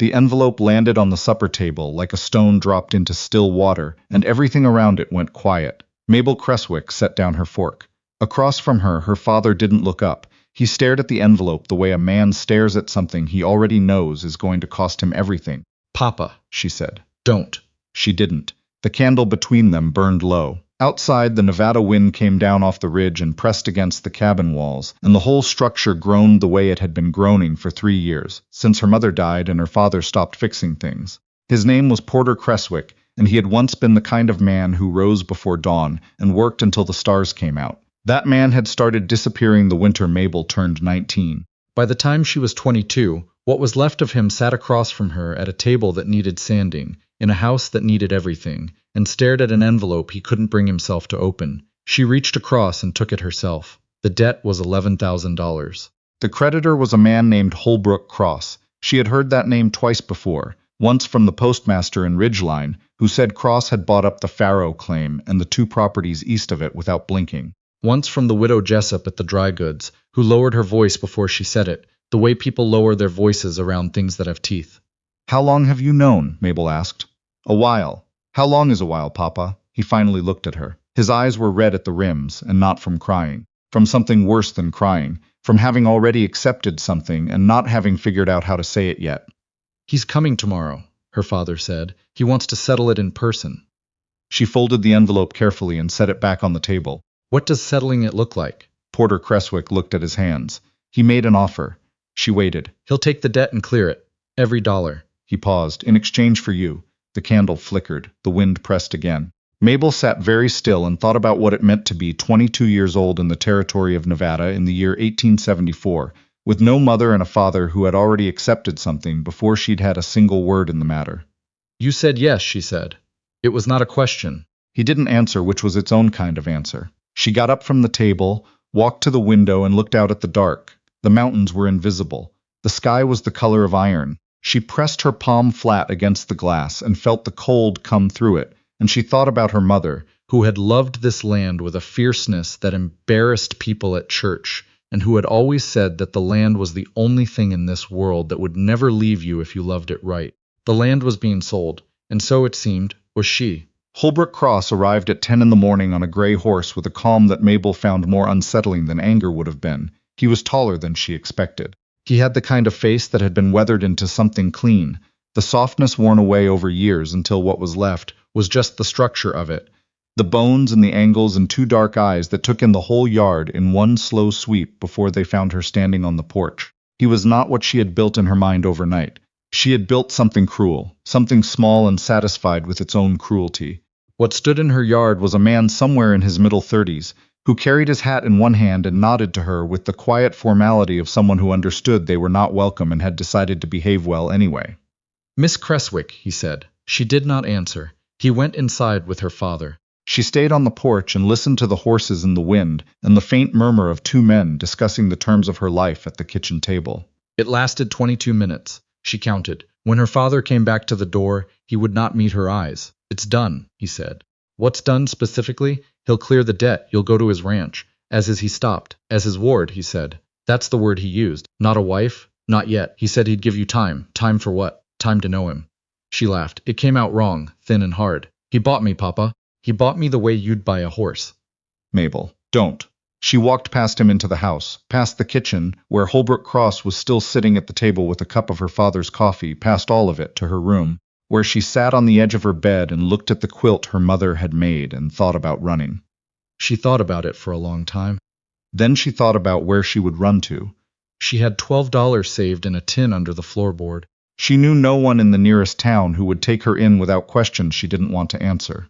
The envelope landed on the supper table like a stone dropped into still water, and everything around it went quiet. Mabel Cresswick set down her fork. Across from her, her father didn't look up. He stared at the envelope the way a man stares at something he already knows is going to cost him everything. "Papa," she said. "Don't." She didn't. The candle between them burned low. Outside, the Nevada wind came down off the ridge and pressed against the cabin walls, and the whole structure groaned the way it had been groaning for 3 years, since her mother died and her father stopped fixing things. His name was Porter Cresswick, and he had once been the kind of man who rose before dawn and worked until the stars came out. That man had started disappearing the winter Mabel turned 19. By the time she was 22, what was left of him sat across from her at a table that needed sanding, in a house that needed everything, and stared at an envelope he couldn't bring himself to open. She reached across and took it herself. The debt was $11,000. The creditor was a man named Holbrook Cross. She had heard that name twice before, once from the postmaster in Ridgeline, who said Cross had bought up the Farrow claim and the 2 properties east of it without blinking. Once from the widow Jessup at the dry goods, who lowered her voice before she said it, the way people lower their voices around things that have teeth. "How long have you known?" Mabel asked. "A while." "How long is a while, Papa?" He finally looked at her. His eyes were red at the rims, and not from crying. From something worse than crying. From having already accepted something and not having figured out how to say it yet. "He's coming tomorrow," her father said. "He wants to settle it in person." She folded the envelope carefully and set it back on the table. "What does settling it look like?" Porter Cresswick looked at his hands. He made an offer. She waited. "He'll take the debt and clear it. Every dollar." He paused. "In exchange for you." The candle flickered. The wind pressed again. Mabel sat very still and thought about what it meant to be 22 years old in the territory of Nevada in the year 1874, with no mother and a father who had already accepted something before she'd had a single word in the matter. "You said yes," she said. "It was not a question." He didn't answer, which was its own kind of answer. She got up from the table, walked to the window and looked out at the dark. The mountains were invisible. The sky was the color of iron. She pressed her palm flat against the glass and felt the cold come through it, and she thought about her mother, who had loved this land with a fierceness that embarrassed people at church, and who had always said that the land was the only thing in this world that would never leave you if you loved it right. The land was being sold, and so it seemed, was she. Holbrook Cross arrived at 10 in the morning on a gray horse with a calm that Mabel found more unsettling than anger would have been. He was taller than she expected. He had the kind of face that had been weathered into something clean, the softness worn away over years until what was left was just the structure of it, the bones and the angles and 2 dark eyes that took in the whole yard in one slow sweep before they found her standing on the porch. He was not what she had built in her mind overnight. She had built something cruel, something small and satisfied with its own cruelty. What stood in her yard was a man somewhere in his middle 30s, who carried his hat in one hand and nodded to her with the quiet formality of someone who understood they were not welcome and had decided to behave well anyway. "Miss Cresswick," he said. She did not answer. He went inside with her father. She stayed on the porch and listened to the horses in the wind and the faint murmur of 2 men discussing the terms of her life at the kitchen table. It lasted 22 minutes. She counted. When her father came back to the door, he would not meet her eyes. "It's done," he said. "What's done specifically? He'll clear the debt, you'll go to his ranch." As is he stopped. "As his ward," he said. That's the word he used. "Not a wife?" "Not yet. He said he'd give you time." "Time for what?" "Time to know him." She laughed. "It came out wrong, thin and hard. He bought me, Papa. He bought me the way you'd buy a horse." "Mabel, don't." She walked past him into the house, past the kitchen, where Holbrook Cross was still sitting at the table with a cup of her father's coffee, past all of it, to her room, where she sat on the edge of her bed and looked at the quilt her mother had made and thought about running. She thought about it for a long time. Then she thought about where she would run to. She had $12 saved in a tin under the floorboard. She knew no one in the nearest town who would take her in without questions she didn't want to answer.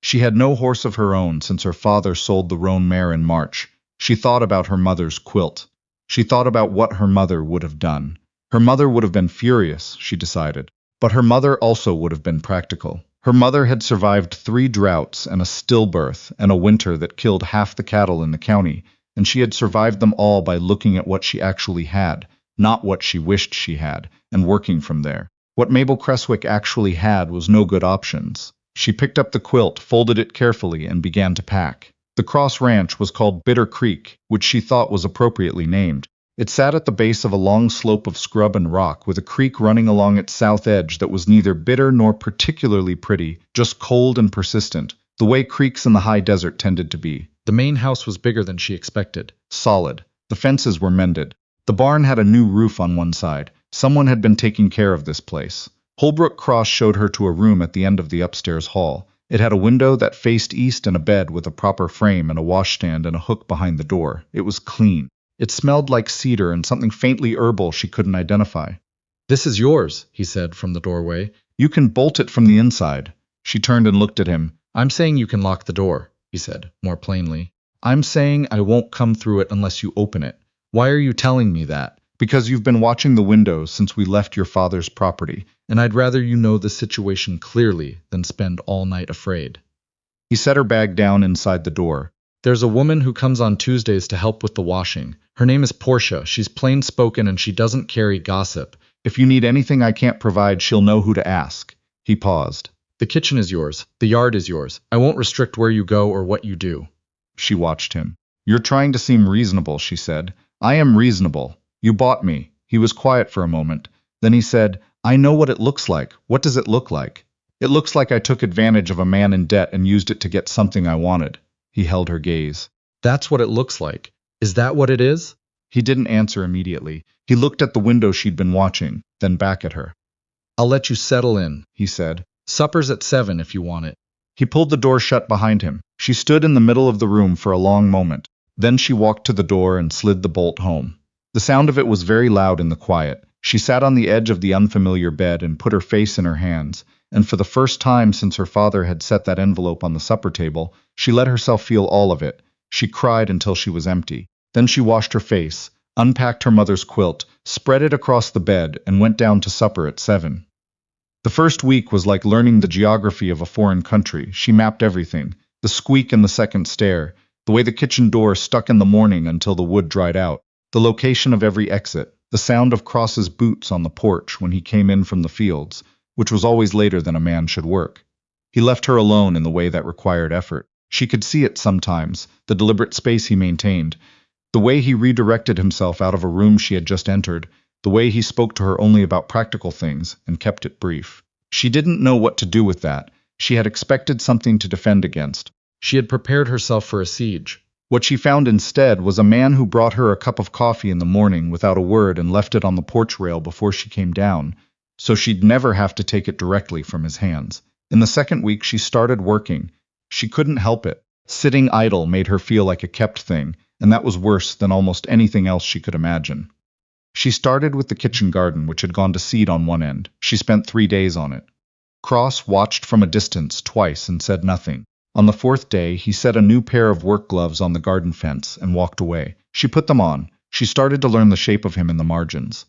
She had no horse of her own since her father sold the roan mare in March. She thought about her mother's quilt. She thought about what her mother would have done. Her mother would have been furious, she decided. But her mother also would have been practical. Her mother had survived 3 droughts and a stillbirth and a winter that killed half the cattle in the county, and she had survived them all by looking at what she actually had, not what she wished she had, and working from there. What Mabel Cresswick actually had was no good options. She picked up the quilt, folded it carefully, and began to pack. The Cross Ranch was called Bitter Creek, which she thought was appropriately named. It sat at the base of a long slope of scrub and rock with a creek running along its south edge that was neither bitter nor particularly pretty, just cold and persistent, the way creeks in the high desert tended to be. The main house was bigger than she expected, solid. The fences were mended. The barn had a new roof on one side. Someone had been taking care of this place. Holbrook Cross showed her to a room at the end of the upstairs hall. It had a window that faced east and a bed with a proper frame and a washstand and a hook behind the door. It was clean. It smelled like cedar and something faintly herbal she couldn't identify. "This is yours," he said from the doorway. "You can bolt it from the inside." She turned and looked at him. "I'm saying you can lock the door," he said, more plainly. "I'm saying I won't come through it unless you open it." "Why are you telling me that?" "Because you've been watching the windows since we left your father's property, and I'd rather you know the situation clearly than spend all night afraid." He set her bag down inside the door. "There's a woman who comes on Tuesdays to help with the washing. Her name is Portia. She's plain-spoken and she doesn't carry gossip. If you need anything I can't provide, she'll know who to ask." He paused. "The kitchen is yours. The yard is yours. I won't restrict where you go or what you do." She watched him. "You're trying to seem reasonable," she said. "I am reasonable. You bought me." He was quiet for a moment. Then he said, "I know what it looks like. What does it look like?" "It looks like I took advantage of a man in debt and used it to get something I wanted." He held her gaze. "That's what it looks like. Is that what it is?" He didn't answer immediately. He looked at the window she'd been watching, then back at her. "I'll let you settle in," he said. "Supper's at 7 if you want it." He pulled the door shut behind him. She stood in the middle of the room for a long moment. Then she walked to the door and slid the bolt home. The sound of it was very loud in the quiet. She sat on the edge of the unfamiliar bed and put her face in her hands, and for the first time since her father had set that envelope on the supper table, she let herself feel all of it. She cried until she was empty. Then she washed her face, unpacked her mother's quilt, spread it across the bed, and went down to supper at 7. The first week was like learning the geography of a foreign country. She mapped everything: the squeak in the second stair, the way the kitchen door stuck in the morning until the wood dried out, the location of every exit, the sound of Cross's boots on the porch when he came in from the fields, which was always later than a man should work. He left her alone in the way that required effort. She could see it sometimes, the deliberate space he maintained, the way he redirected himself out of a room she had just entered, the way he spoke to her only about practical things and kept it brief. She didn't know what to do with that. She had expected something to defend against. She had prepared herself for a siege. What she found instead was a man who brought her a cup of coffee in the morning without a word and left it on the porch rail before she came down, so she'd never have to take it directly from his hands. In the second week, she started working. She couldn't help it. Sitting idle made her feel like a kept thing, and that was worse than almost anything else she could imagine. She started with the kitchen garden, which had gone to seed on one end. She spent 3 days on it. Cross watched from a distance twice and said nothing. On the 4th day, he set a new pair of work gloves on the garden fence and walked away. She put them on. She started to learn the shape of him in the margins.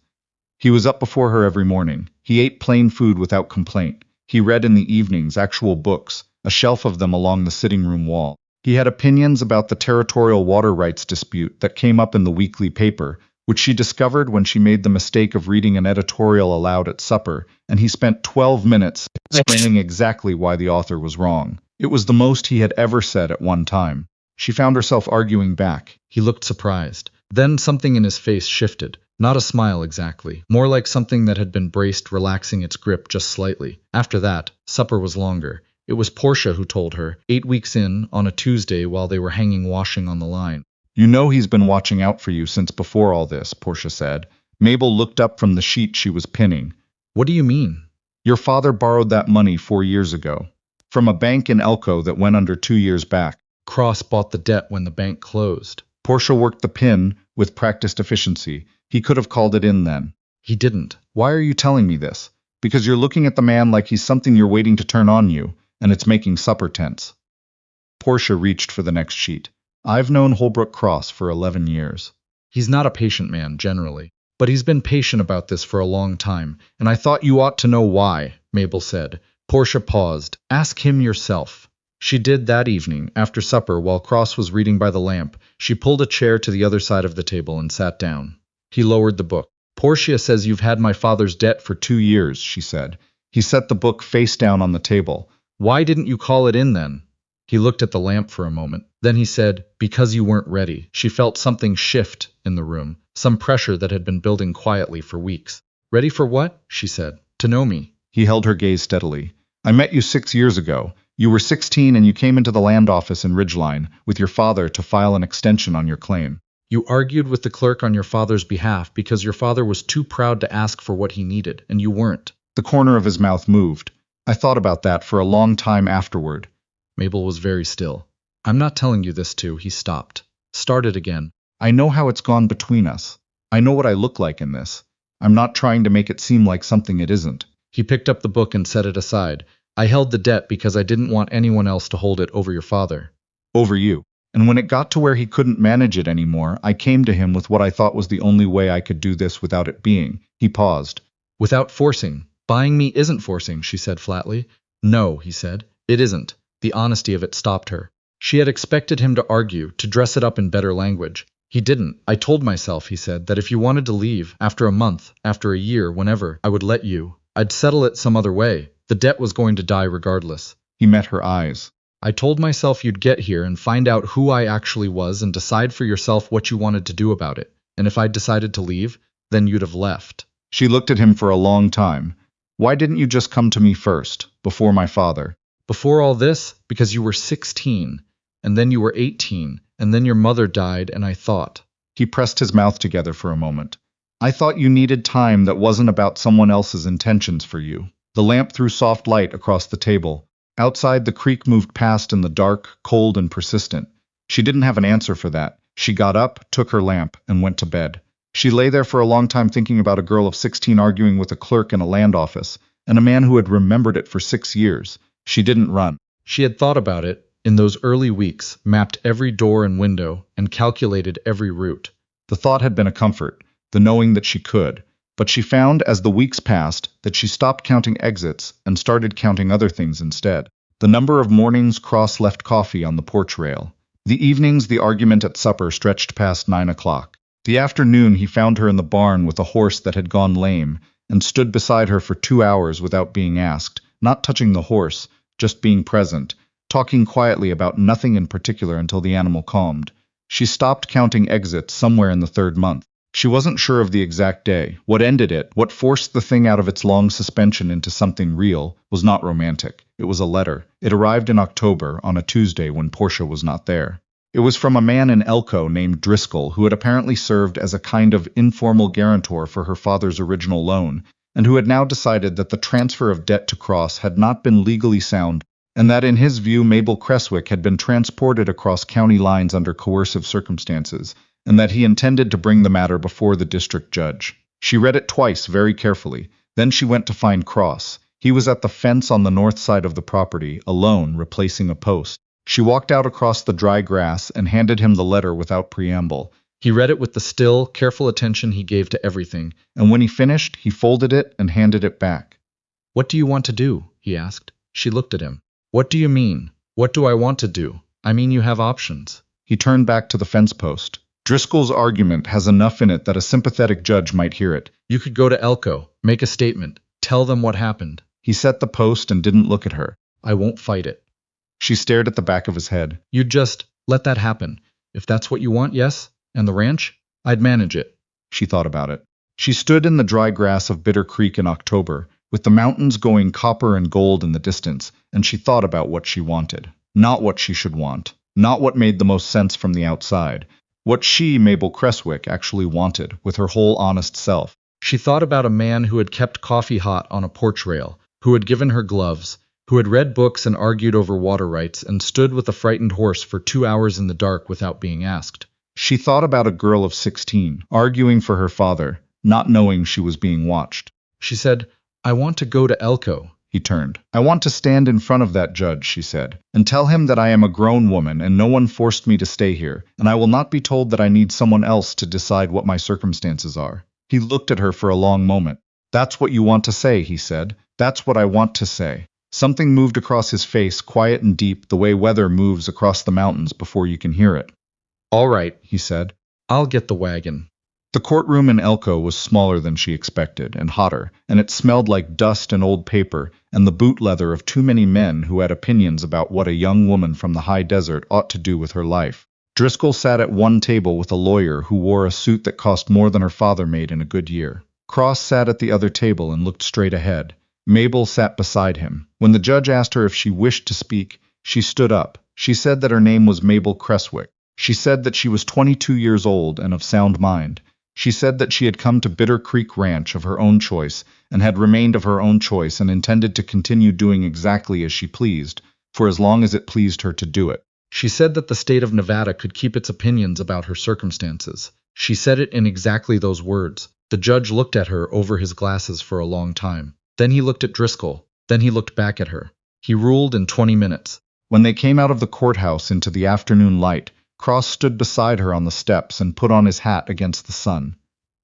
He was up before her every morning. He ate plain food without complaint. He read in the evenings actual books, a shelf of them along the sitting room wall. He had opinions about the territorial water rights dispute that came up in the weekly paper, which she discovered when she made the mistake of reading an editorial aloud at supper, and he spent 12 minutes explaining exactly why the author was wrong. It was the most he had ever said at one time. She found herself arguing back. He looked surprised. Then something in his face shifted. Not a smile exactly, more like something that had been braced, relaxing its grip just slightly. After that, supper was longer. It was Portia who told her, 8 weeks in, on a Tuesday while they were hanging washing on the line. "You know he's been watching out for you since before all this," Portia said. Mabel looked up from the sheet she was pinning. "What do you mean?" "Your father borrowed that money 4 years ago. From a bank in Elko that went under 2 years back. Cross bought the debt when the bank closed." Portia worked the pin with practiced efficiency. He could have called it in then. "He didn't. Why are you telling me this?" "Because you're looking at the man like he's something you're waiting to turn on you, and it's making supper tense." Portia reached for the next sheet. "I've known Holbrook Cross for 11 years. He's not a patient man, generally, but he's been patient about this for a long time, and I thought you ought to know why," Mabel said. Portia paused. "Ask him yourself." She did that evening, after supper, while Cross was reading by the lamp. She pulled a chair to the other side of the table and sat down. He lowered the book. "Portia says you've had my father's debt for 2 years, she said. He set the book face down on the table. "Why didn't you call it in then?" He looked at the lamp for a moment. Then he said, "Because you weren't ready." She felt something shift in the room, some pressure that had been building quietly for weeks. "Ready for what?" she said. "To know me." He held her gaze steadily. "I met you 6 years ago. You were 16 and you came into the land office in Ridgeline with your father to file an extension on your claim. You argued with the clerk on your father's behalf because your father was too proud to ask for what he needed, and you weren't." The corner of his mouth moved. "I thought about that for a long time afterward." Mabel was very still. "I'm not telling you this to," he stopped. Started again. "I know how it's gone between us. I know what I look like in this. I'm not trying to make it seem like something it isn't." He picked up the book and set it aside. "I held the debt because I didn't want anyone else to hold it over your father." "Over you. And when it got to where he couldn't manage it anymore, I came to him with what I thought was the only way I could do this without it being." He paused. "Without forcing. Buying me isn't forcing," she said flatly. "No," he said, "it isn't." The honesty of it stopped her. She had expected him to argue, to dress it up in better language. He didn't. "I told myself," he said, "that if you wanted to leave, after a month, after a year, whenever, I would let you. I'd settle it some other way. The debt was going to die regardless." He met her eyes. "I told myself you'd get here and find out who I actually was and decide for yourself what you wanted to do about it. And if I'd decided to leave, then you'd have left." She looked at him for a long time. "Why didn't you just come to me first, before my father?" "Before all this, because you were 16, and then you were 18, and then your mother died, and I thought." He pressed his mouth together for a moment. "I thought you needed time that wasn't about someone else's intentions for you." The lamp threw soft light across the table. Outside, the creek moved past in the dark, cold and persistent. She didn't have an answer for that. She got up, took her lamp, and went to bed. She lay there for a long time thinking about a girl of 16 arguing with a clerk in a land office, and a man who had remembered it for 6 years. She didn't run. She had thought about it in those early weeks, mapped every door and window, and calculated every route. The thought had been a comfort, the knowing that she could. But she found, as the weeks passed, that she stopped counting exits and started counting other things instead. The number of mornings Cross left coffee on the porch rail. The evenings, the argument at supper stretched past 9 o'clock. The afternoon, he found her in the barn with a horse that had gone lame, and stood beside her for 2 hours without being asked, not touching the horse, just being present, talking quietly about nothing in particular until the animal calmed. She stopped counting exits somewhere in the 3rd month. She wasn't sure of the exact day. What ended it, what forced the thing out of its long suspension into something real, was not romantic. It was a letter. It arrived in October, on a Tuesday when Portia was not there. It was from a man in Elko named Driscoll, who had apparently served as a kind of informal guarantor for her father's original loan, and who had now decided that the transfer of debt to Cross had not been legally sound, and that in his view Mabel Cresswick had been transported across county lines under coercive circumstances, and that he intended to bring the matter before the district judge. She read it twice very carefully. Then she went to find Cross. He was at the fence on the north side of the property, alone, replacing a post. She walked out across the dry grass and handed him the letter without preamble. He read it with the still, careful attention he gave to everything, and when he finished, he folded it and handed it back. "What do you want to do?" he asked. She looked at him. "What do you mean? What do I want to do?" "I mean you have options." He turned back to the fence post. "Driscoll's argument has enough in it that a sympathetic judge might hear it. You could go to Elko, make a statement, tell them what happened." He set the post and didn't look at her. "I won't fight it." She stared at the back of his head. "You'd just let that happen. If that's what you want, yes? And the ranch? I'd manage it." She thought about it. She stood in the dry grass of Bitter Creek in October, with the mountains going copper and gold in the distance, and she thought about what she wanted. Not what she should want. Not what made the most sense from the outside. What she, Mabel Cresswick, actually wanted, with her whole honest self. She thought about a man who had kept coffee hot on a porch rail, who had given her gloves, who had read books and argued over water rights and stood with a frightened horse for 2 hours in the dark without being asked. She thought about a girl of 16, arguing for her father, not knowing she was being watched. She said, "I want to go to Elko." He turned. "I want to stand in front of that judge," she said, "and tell him that I am a grown woman and no one forced me to stay here, and I will not be told that I need someone else to decide what my circumstances are." He looked at her for a long moment. "That's what you want to say," he said. "That's what I want to say." Something moved across his face, quiet and deep, the way weather moves across the mountains before you can hear it. "All right," he said. "I'll get the wagon." The courtroom in Elko was smaller than she expected, and hotter, and it smelled like dust and old paper, and the boot leather of too many men who had opinions about what a young woman from the high desert ought to do with her life. Driscoll sat at one table with a lawyer who wore a suit that cost more than her father made in a good year. Cross sat at the other table and looked straight ahead. Mabel sat beside him. When the judge asked her if she wished to speak, she stood up. She said that her name was Mabel Cresswick. She said that she was 22 years old and of sound mind. She said that she had come to Bitter Creek Ranch of her own choice, and had remained of her own choice and intended to continue doing exactly as she pleased, for as long as it pleased her to do it. She said that the state of Nevada could keep its opinions about her circumstances. She said it in exactly those words. The judge looked at her over his glasses for a long time. Then he looked at Driscoll. Then he looked back at her. He ruled in 20 minutes. When they came out of the courthouse into the afternoon light, Cross stood beside her on the steps and put on his hat against the sun.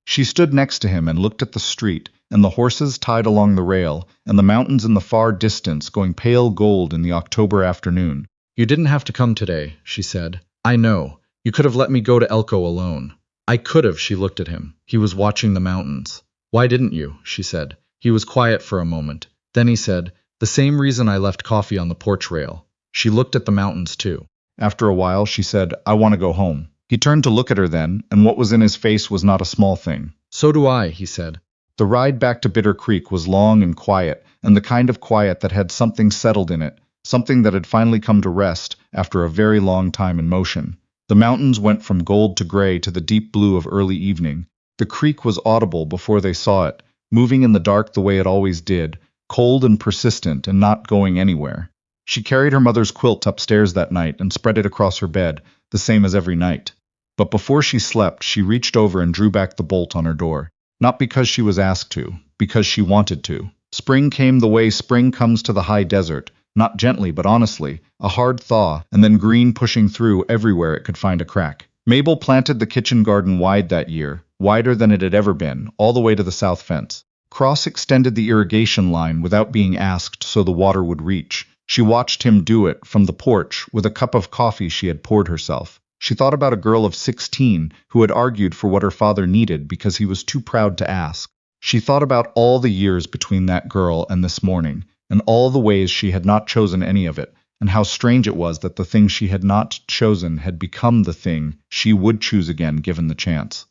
She stood next to him and looked at the street, and the horses tied along the rail, and the mountains in the far distance going pale gold in the October afternoon. "You didn't have to come today," she said. "I know. You could have let me go to Elko alone." "I could have," she looked at him. He was watching the mountains. "Why didn't you?" she said. He was quiet for a moment. Then he said, "The same reason I left coffee on the porch rail." She looked at the mountains too. After a while, she said, "I want to go home." He turned to look at her then, and what was in his face was not a small thing. "So do I," he said. The ride back to Bitter Creek was long and quiet, and the kind of quiet that had something settled in it, something that had finally come to rest after a very long time in motion. The mountains went from gold to gray to the deep blue of early evening. The creek was audible before they saw it, moving in the dark the way it always did, cold and persistent and not going anywhere. She carried her mother's quilt upstairs that night and spread it across her bed, the same as every night. But before she slept, she reached over and drew back the bolt on her door. Not because she was asked to, because she wanted to. Spring came the way spring comes to the high desert, not gently but honestly, a hard thaw, and then green pushing through everywhere it could find a crack. Mabel planted the kitchen garden wide that year, wider than it had ever been, all the way to the south fence. Cross extended the irrigation line without being asked so the water would reach. She watched him do it from the porch with a cup of coffee she had poured herself. She thought about a girl of 16 who had argued for what her father needed because he was too proud to ask. She thought about all the years between that girl and this morning, and all the ways she had not chosen any of it, and how strange it was that the thing she had not chosen had become the thing she would choose again given the chance.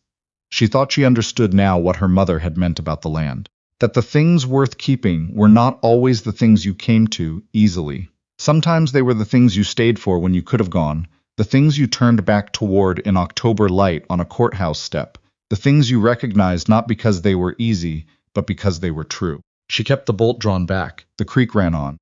She thought she understood now what her mother had meant about the land. That the things worth keeping were not always the things you came to easily. Sometimes they were the things you stayed for when you could have gone, the things you turned back toward in October light on a courthouse step, the things you recognized not because they were easy, but because they were true. She kept the bolt drawn back. The creek ran on.